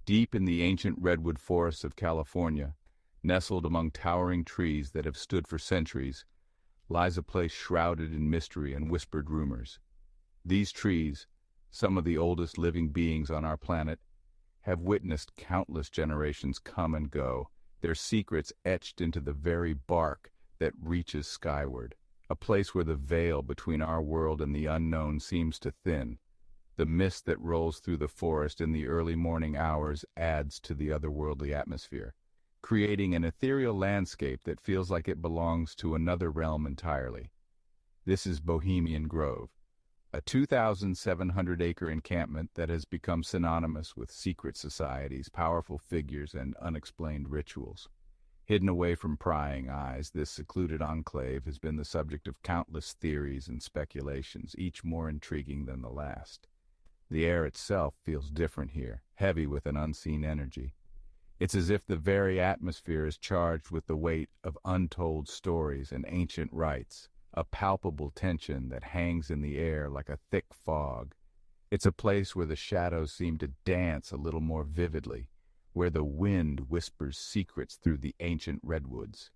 Deep in the ancient redwood forests of California, nestled among towering trees that have stood for centuries, lies a place shrouded in mystery and whispered rumors. These trees, some of the oldest living beings on our planet, have witnessed countless generations come and go, their secrets etched into the very bark that reaches skyward, a place where the veil between our world and the unknown seems to thin. The mist that rolls through the forest in the early morning hours adds to the otherworldly atmosphere, creating an ethereal landscape that feels like it belongs to another realm entirely. This is Bohemian Grove, a 2,700-acre encampment that has become synonymous with secret societies, powerful figures, and unexplained rituals. Hidden away from prying eyes, this secluded enclave has been the subject of countless theories and speculations, each more intriguing than the last. The air itself feels different here, heavy with an unseen energy. It's as if the very atmosphere is charged with the weight of untold stories and ancient rites, a palpable tension that hangs in the air like a thick fog. It's a place where the shadows seem to dance a little more vividly, where the wind whispers secrets through the ancient redwoods.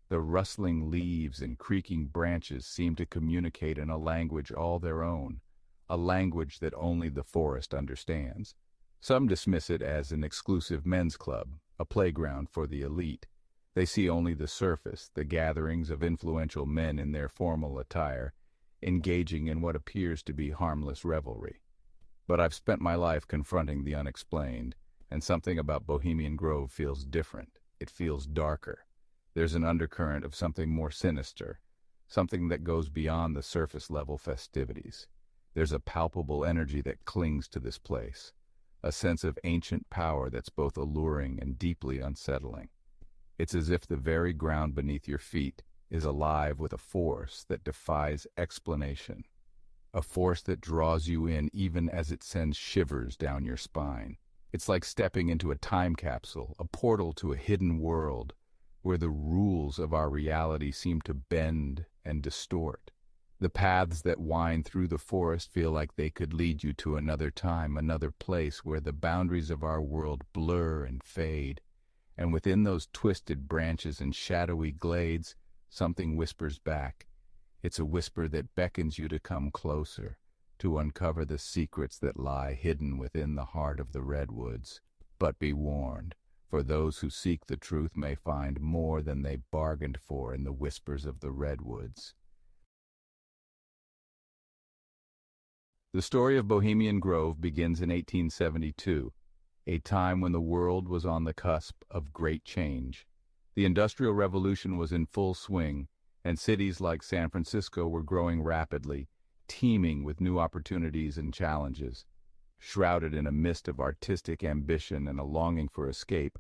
The rustling leaves and creaking branches seem to communicate in a language all their own, a language that only the forest understands. Some dismiss it as an exclusive men's club, a playground for the elite. They see only the surface, the gatherings of influential men in their formal attire, engaging in what appears to be harmless revelry. But I've spent my life confronting the unexplained, and something about Bohemian Grove feels different. It feels darker. There's an undercurrent of something more sinister, something that goes beyond the surface-level festivities. There's a palpable energy that clings to this place, a sense of ancient power that's both alluring and deeply unsettling. It's as if the very ground beneath your feet is alive with a force that defies explanation, a force that draws you in even as it sends shivers down your spine. It's like stepping into a time capsule, a portal to a hidden world, where the rules of our reality seem to bend and distort. The paths that wind through the forest feel like they could lead you to another time, another place where the boundaries of our world blur and fade. And within those twisted branches and shadowy glades, something whispers back. It's a whisper that beckons you to come closer, to uncover the secrets that lie hidden within the heart of the redwoods. But be warned, for those who seek the truth may find more than they bargained for in the whispers of the redwoods. The story of Bohemian Grove begins in 1872, a time when the world was on the cusp of great change. The Industrial Revolution was in full swing, and cities like San Francisco were growing rapidly, teeming with new opportunities and challenges. Shrouded in a mist of artistic ambition and a longing for escape,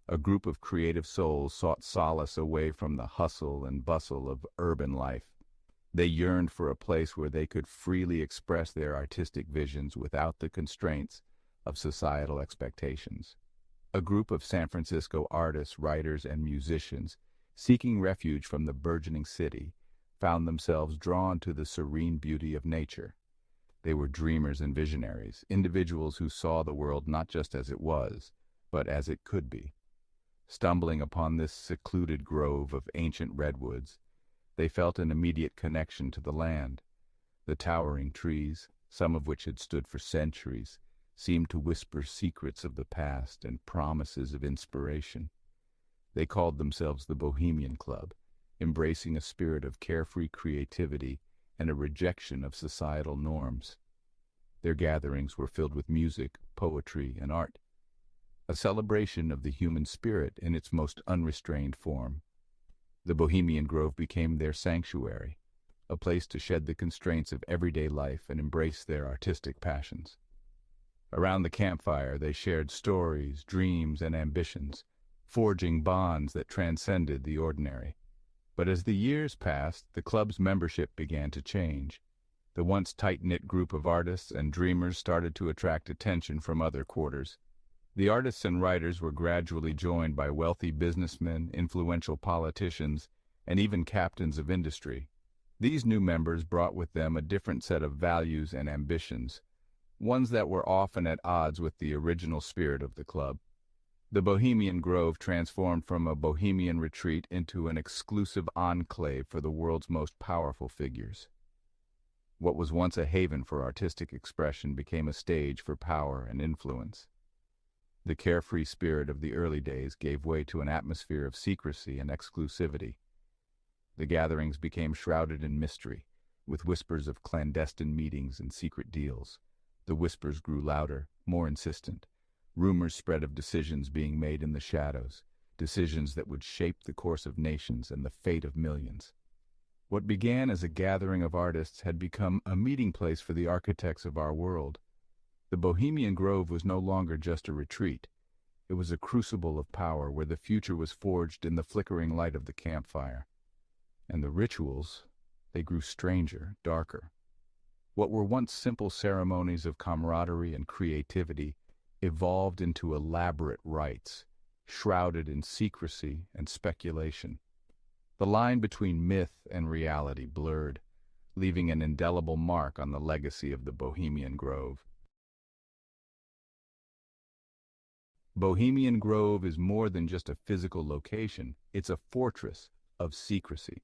a group of creative souls sought solace away from the hustle and bustle of urban life. They yearned for a place where they could freely express their artistic visions without the constraints of societal expectations. A group of San Francisco artists, writers, and musicians, seeking refuge from the burgeoning city, found themselves drawn to the serene beauty of nature. They were dreamers and visionaries, individuals who saw the world not just as it was, but as it could be. Stumbling upon this secluded grove of ancient redwoods, they felt an immediate connection to the land. The towering trees, some of which had stood for centuries, seemed to whisper secrets of the past and promises of inspiration. They called themselves the Bohemian Club, embracing a spirit of carefree creativity and a rejection of societal norms. Their gatherings were filled with music, poetry, and art, a celebration of the human spirit in its most unrestrained form. The Bohemian Grove became their sanctuary, a place to shed the constraints of everyday life and embrace their artistic passions. Around the campfire, they shared stories, dreams, and ambitions, forging bonds that transcended the ordinary. But as the years passed, the club's membership began to change. The once tight-knit group of artists and dreamers started to attract attention from other quarters. The artists and writers were gradually joined by wealthy businessmen, influential politicians, and even captains of industry. These new members brought with them a different set of values and ambitions, ones that were often at odds with the original spirit of the club. The Bohemian Grove transformed from a bohemian retreat into an exclusive enclave for the world's most powerful figures. What was once a haven for artistic expression became a stage for power and influence. The carefree spirit of the early days gave way to an atmosphere of secrecy and exclusivity. The gatherings became shrouded in mystery, with whispers of clandestine meetings and secret deals. The whispers grew louder, more insistent. Rumors spread of decisions being made in the shadows, decisions that would shape the course of nations and the fate of millions. What began as a gathering of artists had become a meeting place for the architects of our world. The Bohemian Grove was no longer just a retreat. It was a crucible of power where the future was forged in the flickering light of the campfire. And the rituals, they grew stranger, darker. What were once simple ceremonies of camaraderie and creativity evolved into elaborate rites, shrouded in secrecy and speculation. The line between myth and reality blurred, leaving an indelible mark on the legacy of the Bohemian Grove. Bohemian Grove is more than just a physical location, it's a fortress of secrecy.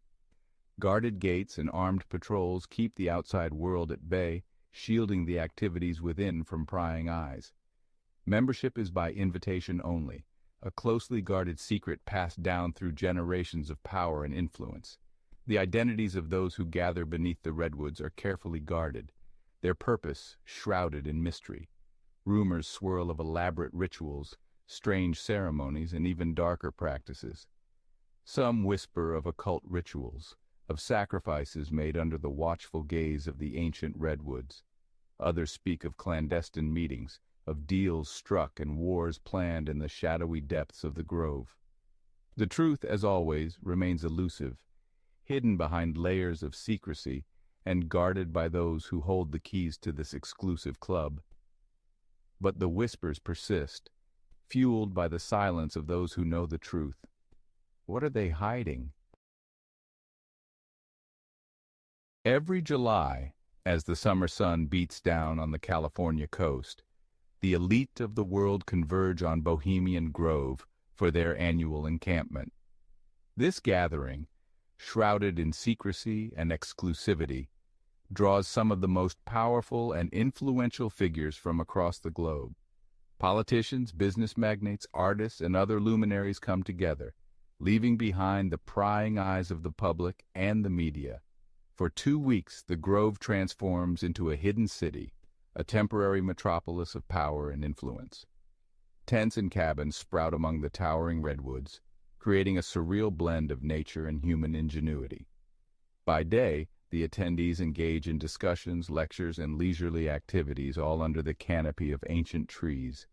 Guarded gates and armed patrols keep the outside world at bay, shielding the activities within from prying eyes. Membership is by invitation only, a closely guarded secret passed down through generations of power and influence. The identities of those who gather beneath the Redwoods are carefully guarded, their purpose shrouded in mystery. Rumors swirl of elaborate rituals, strange ceremonies, and even darker practices. Some whisper of occult rituals, of sacrifices made under the watchful gaze of the ancient Redwoods. Others speak of clandestine meetings, of deals struck and wars planned in the shadowy depths of the grove. The truth, as always, remains elusive, hidden behind layers of secrecy and guarded by those who hold the keys to this exclusive club. But the whispers persist, fueled by the silence of those who know the truth. What are they hiding? Every July, as the summer sun beats down on the California coast, the elite of the world converge on Bohemian Grove for their annual encampment. This gathering, shrouded in secrecy and exclusivity, draws some of the most powerful and influential figures from across the globe. Politicians, business magnates, artists, and other luminaries come together, leaving behind the prying eyes of the public and the media. For 2 weeks, the Grove transforms into a hidden city, a temporary metropolis of power and influence. Tents and cabins sprout among the towering redwoods, creating a surreal blend of nature and human ingenuity. By day, the attendees engage in discussions, lectures, and leisurely activities all under the canopy of ancient trees.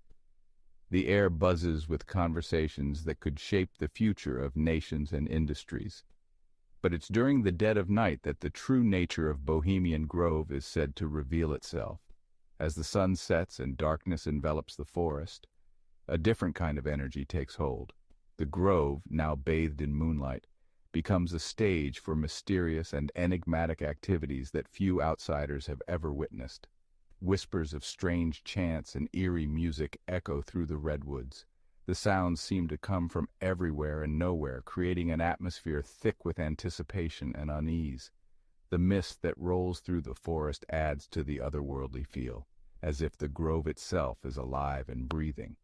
The air buzzes with conversations that could shape the future of nations and industries. But it's during the dead of night that the true nature of Bohemian Grove is said to reveal itself. As the sun sets and darkness envelops the forest, a different kind of energy takes hold. The grove, now bathed in moonlight, becomes a stage for mysterious and enigmatic activities that few outsiders have ever witnessed. Whispers of strange chants and eerie music echo through the redwoods. The sounds seem to come from everywhere and nowhere, creating an atmosphere thick with anticipation and unease. The mist that rolls through the forest adds to the otherworldly feel, as if the grove itself is alive and breathing.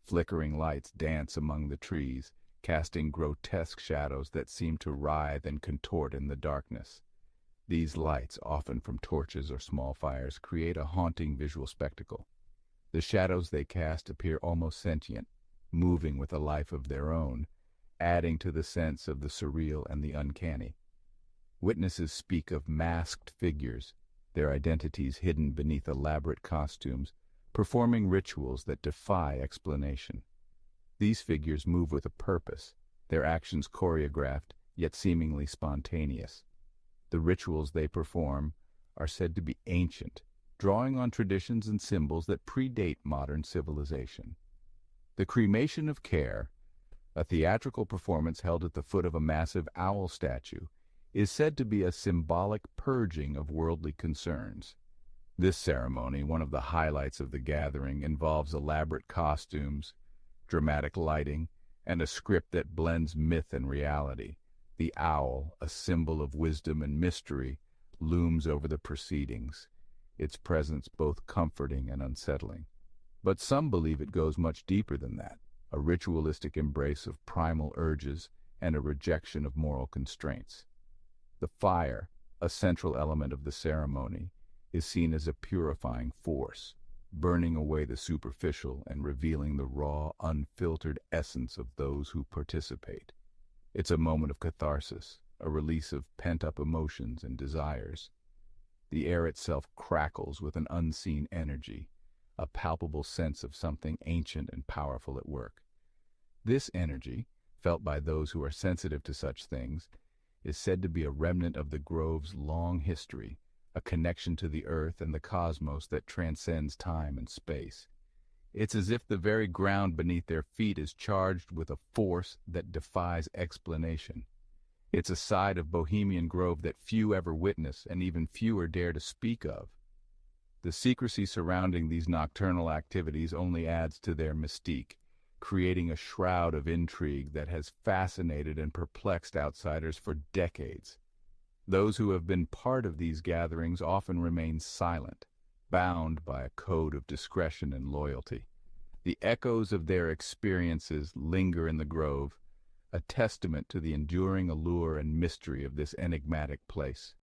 Flickering lights dance among the trees, casting grotesque shadows that seem to writhe and contort in the darkness. These lights, often from torches or small fires, create a haunting visual spectacle. The shadows they cast appear almost sentient, moving with a life of their own, adding to the sense of the surreal and the uncanny. Witnesses speak of masked figures, their identities hidden beneath elaborate costumes, performing rituals that defy explanation. These figures move with a purpose, their actions choreographed, yet seemingly spontaneous. The rituals they perform are said to be ancient, drawing on traditions and symbols that predate modern civilization. The Cremation of Care, a theatrical performance held at the foot of a massive owl statue, is said to be a symbolic purging of worldly concerns. This ceremony, one of the highlights of the gathering, involves elaborate costumes, dramatic lighting, and a script that blends myth and reality. The owl, a symbol of wisdom and mystery, looms over the proceedings, its presence both comforting and unsettling. But some believe it goes much deeper than that, a ritualistic embrace of primal urges and a rejection of moral constraints. The fire, a central element of the ceremony, is seen as a purifying force, burning away the superficial and revealing the raw, unfiltered essence of those who participate. It's a moment of catharsis, a release of pent-up emotions and desires. The air itself crackles with an unseen energy, a palpable sense of something ancient and powerful at work. This energy, felt by those who are sensitive to such things, is said to be a remnant of the grove's long history, a connection to the earth and the cosmos that transcends time and space. It's as if the very ground beneath their feet is charged with a force that defies explanation. It's a side of Bohemian Grove that few ever witness and even fewer dare to speak of. The secrecy surrounding these nocturnal activities only adds to their mystique, creating a shroud of intrigue that has fascinated and perplexed outsiders for decades. Those who have been part of these gatherings often remain silent, bound by a code of discretion and loyalty. The echoes of their experiences linger in the grove, a testament to the enduring allure and mystery of this enigmatic place.